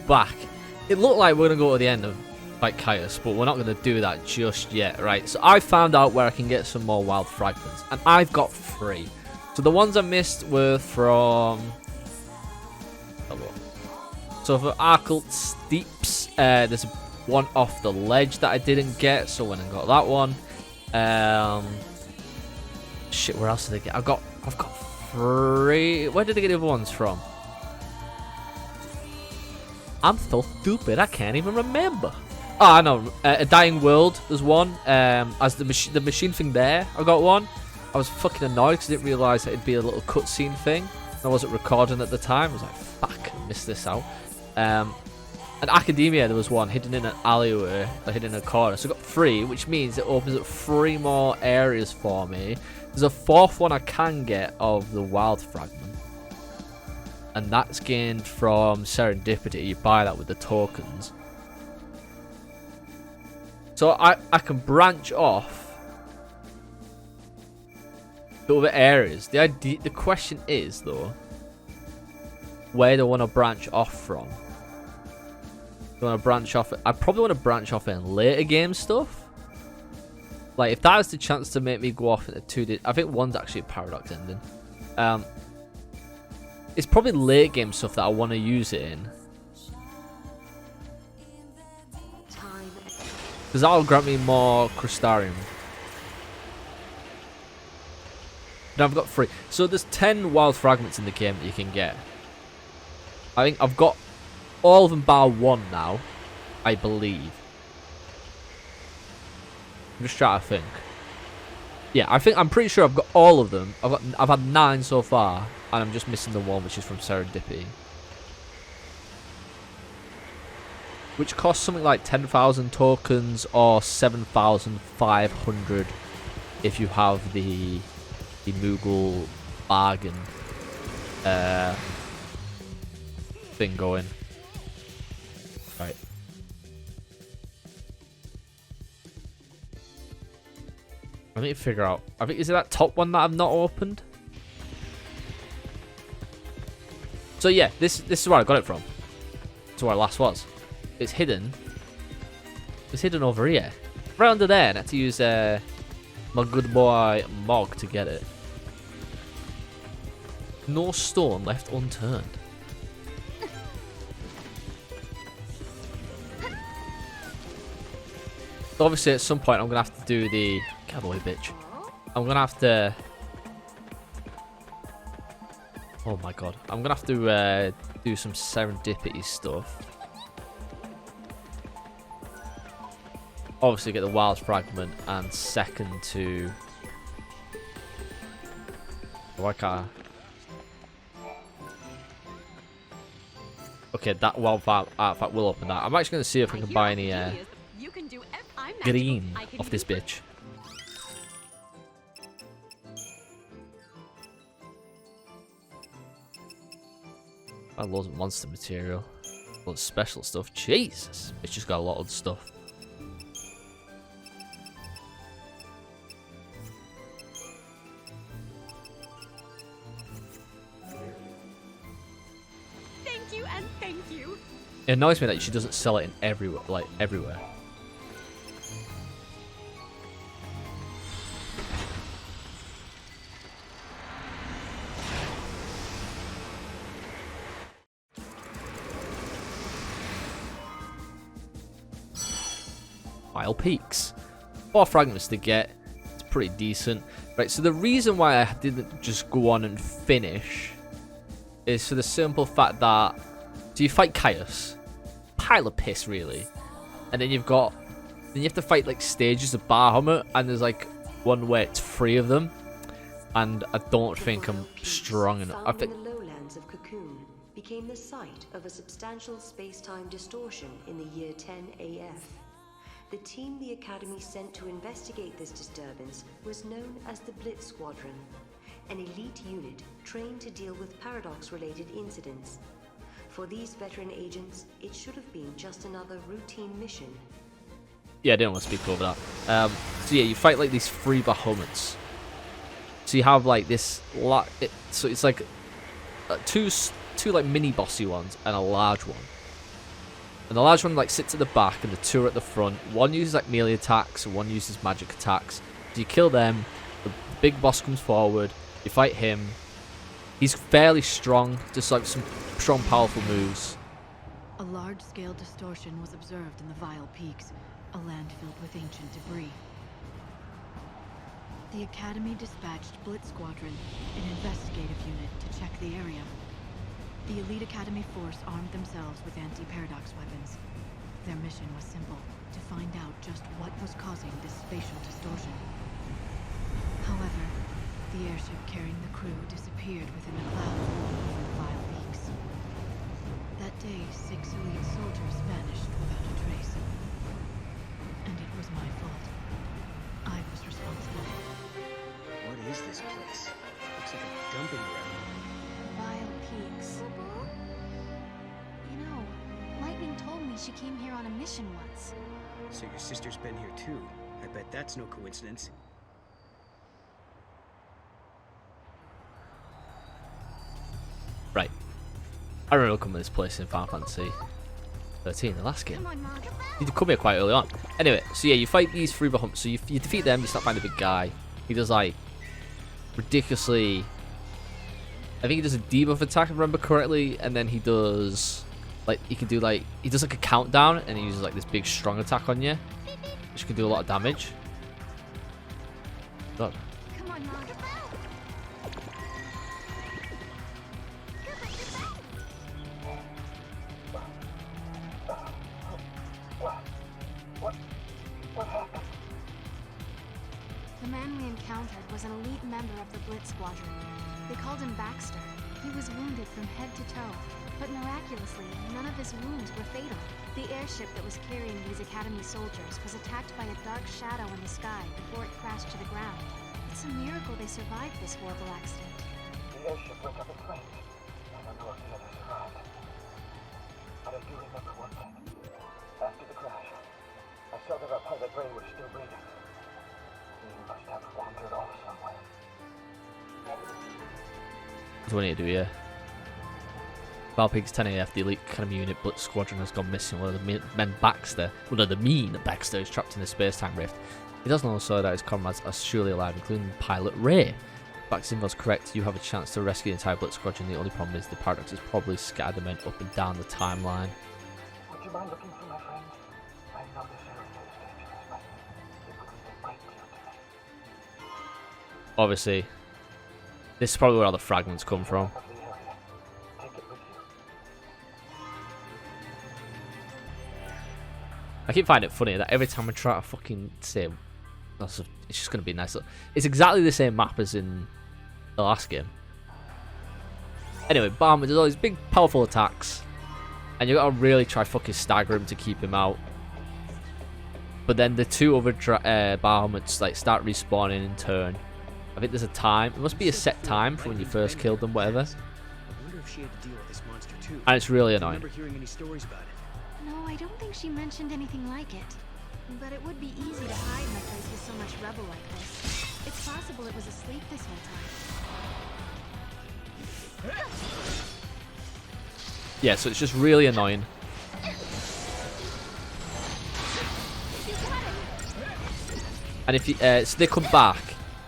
back. It looked like we're going to go to the end of like Caius, but we're not going to do that just yet, right? So I found out where I can get some more wild fragments, and I've got 3. So the ones I missed were from... So for Arkelt Steeps, there's one off the ledge that I didn't get, so when I got that one. Shit, where else did I get? I've got 3. Where did I get the other ones from? I'm so stupid, I can't even remember. Oh, I know. A Dying World, there's one. As the machine thing there, I got one. I was fucking annoyed because I didn't realise that it'd be a little cutscene thing. I wasn't recording at the time. I was like, fuck, I missed this out. And Academia, there was one hidden in an alleyway, or hidden in a corner. So I got 3, which means it opens up 3 more areas for me. There's a 4th one I can get of the wild fragment. And that's gained from Serendipity. You buy that with the tokens. So I can branch off to other areas. The question is, though, where do I want to branch off from? Do I want to branch off? I probably want to branch off in later game stuff. Like, if that has the chance to make me go off into 2D... I think one's actually a Paradox ending. It's probably late game stuff that I want to use it in. Because that'll grant me more Crystarium. Now I've got 3. So there's 10 wild fragments in the game that you can get. I think I've got all of them bar 1 now, I believe. I'm just trying to think. Yeah, I'm pretty sure I've got all of them. I've had 9 so far, and I'm just missing the one which is from Serendipity, which costs something like 10,000 tokens or 7,500 if you have the Moogle bargain thing going. Right. I need to figure out. I think, is it that top one that I've not opened? So yeah, this is where I got it from. That's where I last was. It's hidden. It's hidden over here. Right under there, and I had to use my good boy Mog to get it. No stone left unturned. So obviously at some point I'm going to have to do the... Get away, bitch. I'm going to have to... Oh my god. I'm going to have to do some Serendipity stuff. Obviously get the wild fragment, and second to... Why can't I... Okay, that wild artifact will open that. I'm actually going to see if I can buy any green off this bitch. I have loads of monster material. Loads of special stuff. Jesus! It's just got a lot of stuff. Thank you and thank you. It annoys me that she doesn't sell it in everywhere, like everywhere. Isle Peaks. 4 fragments to get. It's pretty decent. Right, so the reason why I didn't just go on and finish is for the simple fact that... So you fight Caius. Pile of piss, really. And then you've got... Then you have to fight, like, stages of Bahamut, and there's, like, one where it's 3 of them. And I don't think I'm strong enough. I think... The lowlands of Cocoon became the site of a substantial space-time distortion in the year 10 AF. The team the Academy sent to investigate this disturbance was known as the Blitz Squadron, an elite unit trained to deal with paradox-related incidents. For these veteran agents, it should have been just another routine mission. Yeah, I didn't want to speak over that. So yeah, you fight like these 3 Bahamuts. So you have like this so it's like two like mini bossy ones and a large one. And the large one like sits at the back and the two are at the front. One uses like melee attacks and one uses magic attacks. So you kill them, the big boss comes forward, you fight him. He's fairly strong, just like some strong powerful moves. A large-scale distortion was observed in the Vile Peaks, a land filled with ancient debris. The Academy dispatched Blitz Squadron, an investigative unit, to check the area. The Elite Academy force armed themselves with anti-paradox weapons. Their mission was simple, to find out just what was causing this spatial distortion. However, the airship carrying the crew disappeared within the clouds over the Vile Peaks. That day, 6 elite soldiers vanished without a trace. And it was my fault. I was responsible. What is this place? Looks like a dumping ground. Vile Peaks. You know, Lightning told me she came here on a mission once. So your sister's been here too. I bet that's no coincidence. Right. I remember coming to this place in Final Fantasy 13, the last game. Come on, Mom. You come here quite early on. Anyway, so yeah, you fight these three Bahamut. So you defeat them, you start fighting the big guy. He does like ridiculously. I think he does a debuff attack, if I remember correctly, and then he does like he does like a countdown, and he uses like this big strong attack on you, which can do a lot of damage. God. Come on, Mom. The man we encountered was an elite member of the Blitz Squadron. They called him Baxter. He was wounded from head to toe, but miraculously, none of his wounds were fatal. The airship that was carrying these Academy soldiers was attacked by a dark shadow in the sky before it crashed to the ground. It's a miracle they survived this horrible accident. The airship went up in flames, and I'm glad the others survived. But I do remember one thing. After the crash, I saw that our pilot Ray was still breathing. He must have wandered off somewhere. That's what I need to do, yeah. Vile Peaks 10 AF, the Elite Academy Unit Blitz Squadron has gone missing. One of the men Baxter, Baxter is trapped in the space-time rift. He doesn't also that his comrades are surely alive, including pilot Ray. Baxter's info is correct. You have a chance to rescue the entire Blitz Squadron. The only problem is the paradox has probably scattered the men up and down the timeline. Would you mind looking for my friend? I know this area is dangerous, but it would be a great deal to me. Obviously, this is probably where all the fragments come from. Of the area. Take it with you. I keep finding it funny that every time I try to fucking say, it's just going to be nice. It's exactly the same map as in the last game. Anyway, Bahamut does all these big, powerful attacks, and you got to really try fucking stagger him to keep him out. But then the two other Bahamuts like start respawning in turn. I think there's a time. It must be a set time for when you first killed them, whatever. I wonder if she had to deal with this monster too. And it's really I annoying. remember hearing any stories about it. No, I don't think she mentioned anything like it. But it would be easy to hide in a place with so much rubble like this. It's possible it was asleep this whole time. Yeah, so it's just really annoying. And if you, so they come back,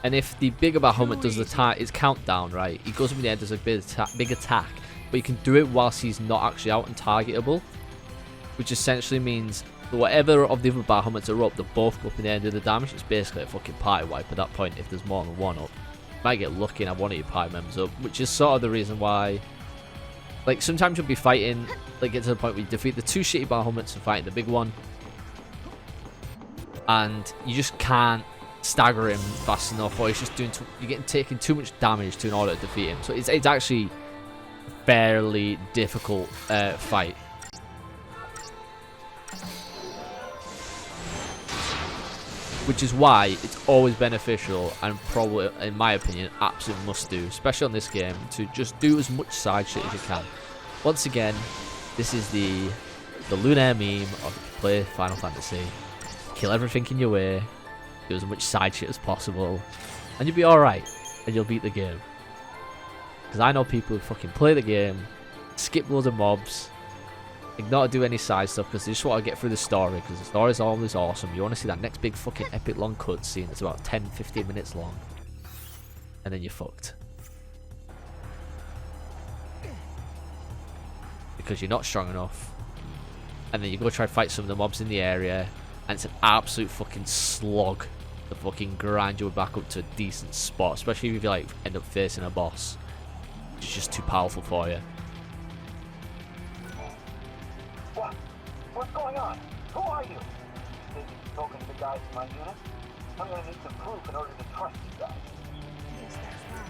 and if the bigger Bahamut does its countdown, right, he goes up in the air, does a big attack, but you can do it whilst he's not actually out and targetable, which essentially means whatever of the other Bahamuts are up, they both go up in the air and do the damage. It's basically a fucking party wipe at that point if there's more than one up. You might get lucky and have one of your party members up, which is sort of the reason why, like, sometimes you'll be fighting, like, get to the point where you defeat the two shitty Bahamuts and fighting the big one, and you just can't stagger him fast enough, or he's just doing you're getting taking too much damage in order to defeat him. So it's actually a fairly difficult fight. Which is why it's always beneficial, and probably, in my opinion, absolute must do, especially on this game, to just do as much side shit as you can. Once again, this is the Lunaire meme of play Final Fantasy, kill everything in your way, do as much side shit as possible, and you'll be alright, and you'll beat the game. Because I know people who fucking play the game, skip loads of mobs, Like, not do any side stuff because you just want to get through the story, because the story is always awesome. You want to see that next big fucking epic long cutscene that's about 10-15 minutes long. And then you're fucked. Because you're not strong enough. And then you go try to fight some of the mobs in the area, and it's an absolute fucking slog to fucking grind you back up to a decent spot, especially if you like end up facing a boss which is just too powerful for you. What? What's going on? Who are you? Think you've spoken to the guys in my unit? I'm gonna need some proof in order to trust you guys. Yes, that's right.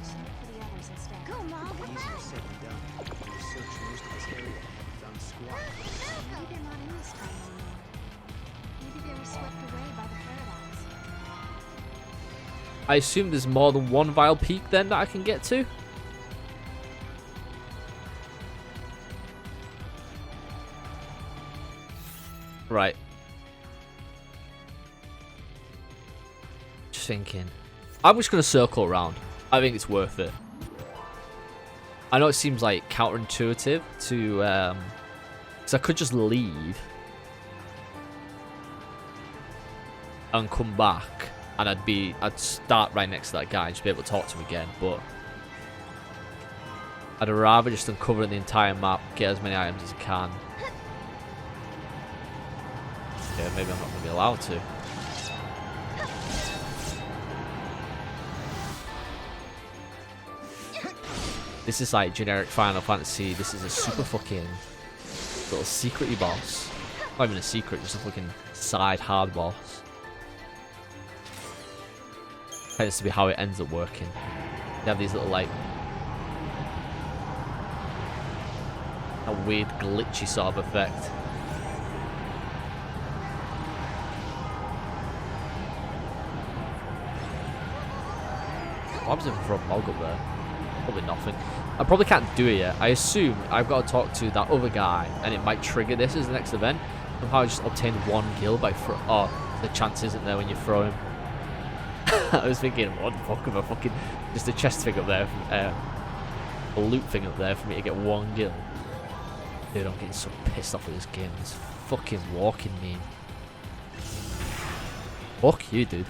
Should look for the others instead. Go, Mom! Easier said than done. We searched most of this area and found squat. Maybe they're not in this town anymore. Maybe they were swept away by the paradox. I assume there's more than one Vile Peak then that I can get to? Right. Just thinking. I'm just going to circle around. I think it's worth it. I know it seems like counterintuitive to... because I could just leave. And come back. And I'd start right next to that guy and just be able to talk to him again. But I'd rather just uncover the entire map, get as many items as I can. Yeah, maybe I'm not going to be allowed to. This is like generic Final Fantasy. This is a super fucking little secret-y boss. Not even a secret, just a fucking side hard boss. Tends to be how it ends up working. They have these little like a weird glitchy sort of effect. What happens if I throw a log up there? Probably nothing. I probably can't do it yet. I assume I've got to talk to that other guy and it might trigger this as the next event. Somehow I just obtained one kill by oh, the chance isn't there when you throw him. I was thinking, what the fuck of a fucking... Just a chest thing up there. A loot thing up there for me to get one kill. Dude, I'm getting so pissed off with this game. It's fucking walking meme. Fuck you, dude.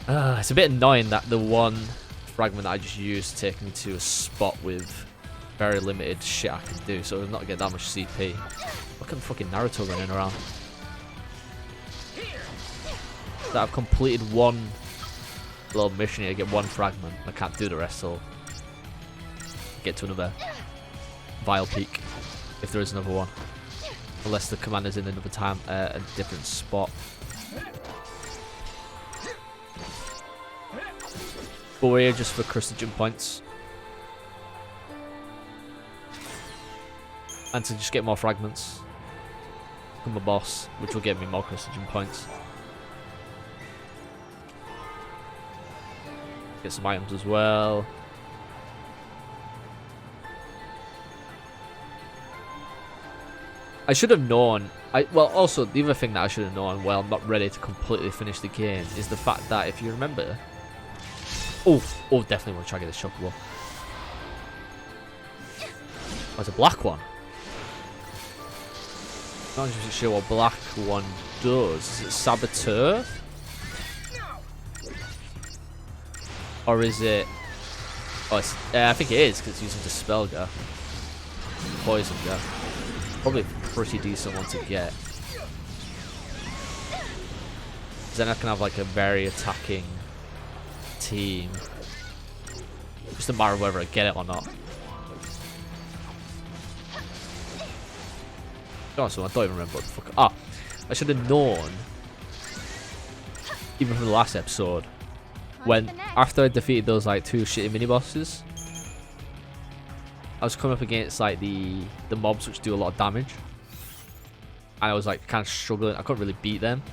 It's a bit annoying that the one fragment that I just used taken me to a spot with very limited shit I can do, so I'm not get that much CP. Look at the fucking Naruto running around. That I've completed one little mission here, get one fragment. I can't do the rest, so get to another Vile Peak if there is another one, unless the commander's in another time a different spot. But we're here just for Crustagen points. And to just get more fragments. Become a boss, which will get me more Crustagen points. Get some items as well. I should have known. Well, also, the other thing that I should have known while I'm not ready to completely finish the game is the fact that if you remember... Oh, definitely want to try to get this chocobo. Oh, it's a black one. I'm not really sure what black one does. Is it Saboteur? Or is it... Oh, it's, I think it is, because it's using Dispel Jar. Poison Jar. Probably a pretty decent one to get. Then I can have like a very attacking team. Just a matter of whether I get it or not. Oh, so I don't even remember what the fuck. Ah, I should have known, even from the last episode, when after I defeated those like 2 shitty mini bosses, I was coming up against like the mobs which do a lot of damage, and I was like kind of struggling. I couldn't really beat them.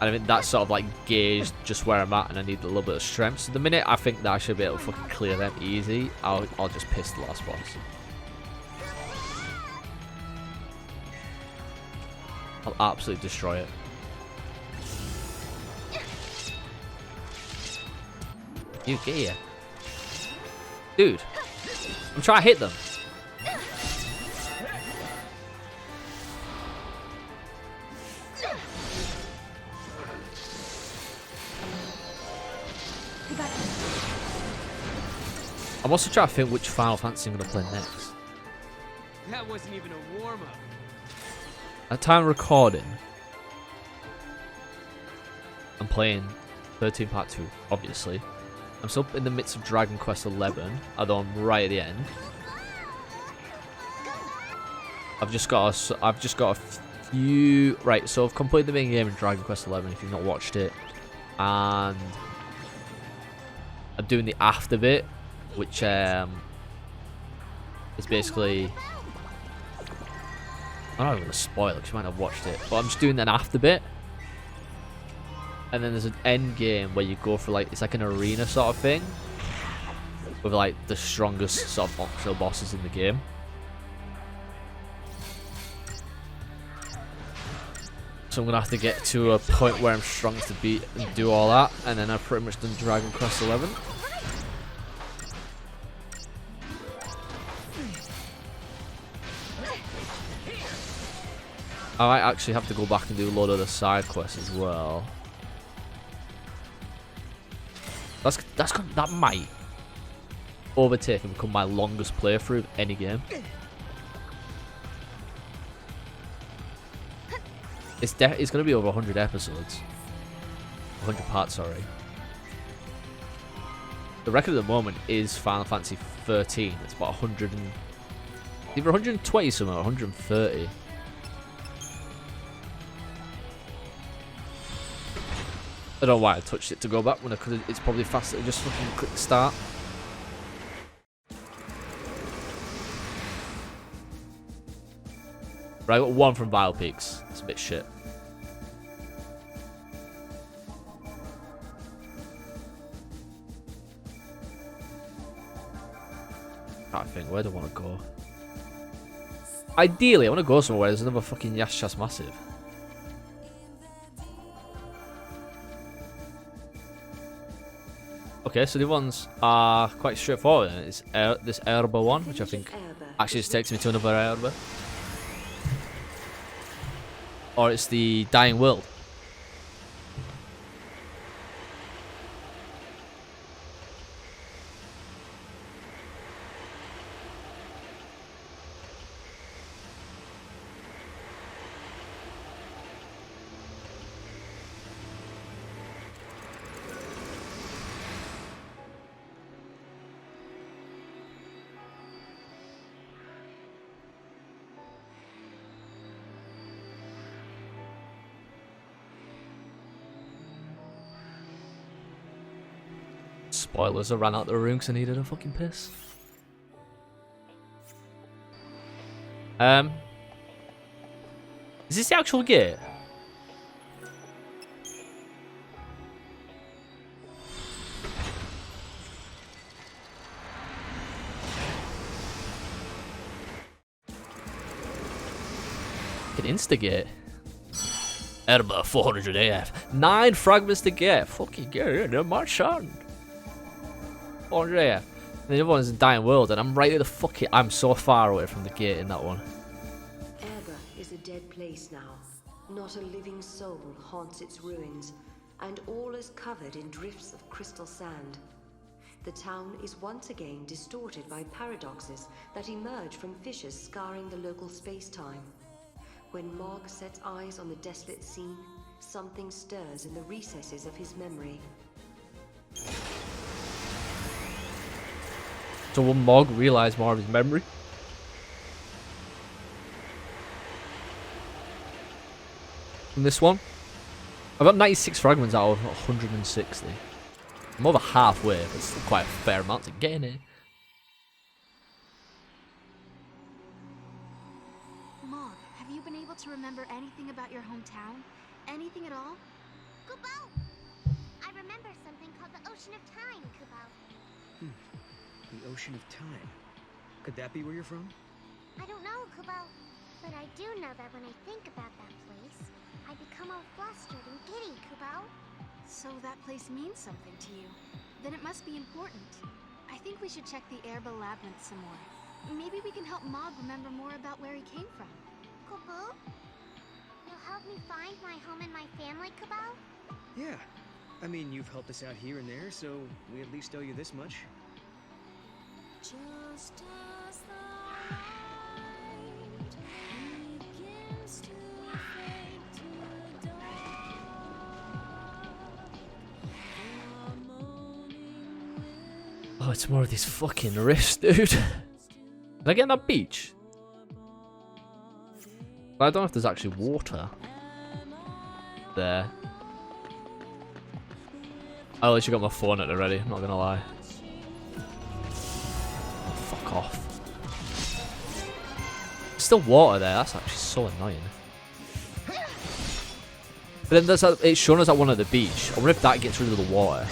And I think that sort of like gauged just where I'm at, and I need a little bit of strength. So the minute I think that I should be able to fucking clear them easy, I'll just piss the last boss. I'll absolutely destroy it. You get here. Dude, I'm trying to hit them. I'm also trying to think which Final Fantasy I'm going to play next. That wasn't even a warm-up. At time of recording, I'm playing 13 Part 2, obviously. I'm still in the midst of Dragon Quest XI, although I'm right at the end. I've just got a few... Right, so I've completed the main game in Dragon Quest XI, if you've not watched it. And I'm doing the after bit, which is basically... I'm not even going to spoil it because you might not have watched it. But I'm just doing an after bit. And then there's an end game where you go for like, it's like an arena sort of thing. With like the strongest sort of optional bosses in the game. So I'm going to have to get to a point where I'm strong to beat and do all that. And then I've pretty much done Dragon Quest XI. I might actually have to go back and do a load of the side quests as well. That might overtake and become my longest playthrough of any game. It's going to be over 100 episodes. 100 parts, sorry. The record at the moment is Final Fantasy 13. It's about 100 and... either 120 something or 130. I don't know why I touched it to go back when I could. It's probably faster to just fucking click start. Right, I got one from Vile Peaks. It's a bit shit. I think, where do I want to go? Ideally, I want to go somewhere where there's another fucking Yashas Massive. Okay, so the ones are quite straightforward. It's this Erba one, which I think actually just takes me to another Erba. Or it's the Dying World. Spoilers, I ran out the room because I needed a fucking piss. Is this the actual gate? An instigate. Erba 400 AF. 9 fragments to get. Fucking get in, march on. 400 AF. And the other one's in Dying World, and I'm right at the fucking... I'm so far away from the gate in that one. Erba is a dead place now. Not a living soul haunts its ruins, and all is covered in drifts of crystal sand. The town is once again distorted by paradoxes that emerge from fissures scarring the local space-time. When Mog sets eyes on the desolate scene, something stirs in the recesses of his memory. So will Mog realise more of his memory? From this one? I've got 96 fragments out of 160. I'm over halfway, but it's still quite a fair amount to get in here. Mog, have you been able to remember anything about your hometown? Anything at all? Kubal! I remember something called the Ocean of Time, Kubal. The Ocean of Time. Could that be where you're from? I don't know, Kubal. But I do know that when I think about that place, I become all flustered and giddy, Kubo. So that place means something to you. Then it must be important. I think we should check the Erba Labyrinth some more. Maybe we can help Mog remember more about where he came from. Kubo? You'll help me find my home and my family, Kubo? Yeah. I mean, you've helped us out here and there, so we at least owe you this much. Just as the light begins to fade to dark, the morning wind Oh, it's more of these fucking riffs, dude. Did I get on that beach? I don't know if there's actually water there. Oh, at least you got my phone at already, I'm not gonna lie. Oh, fuck off. There's still water there, that's actually so annoying. But then there's that, it's shown us at one at the beach. I wonder if that gets rid of the water.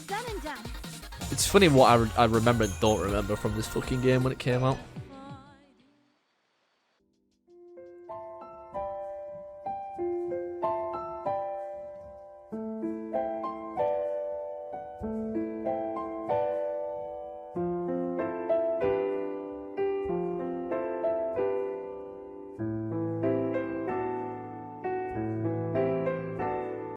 Done and done. It's funny what I remember and don't remember from this fucking game when it came out.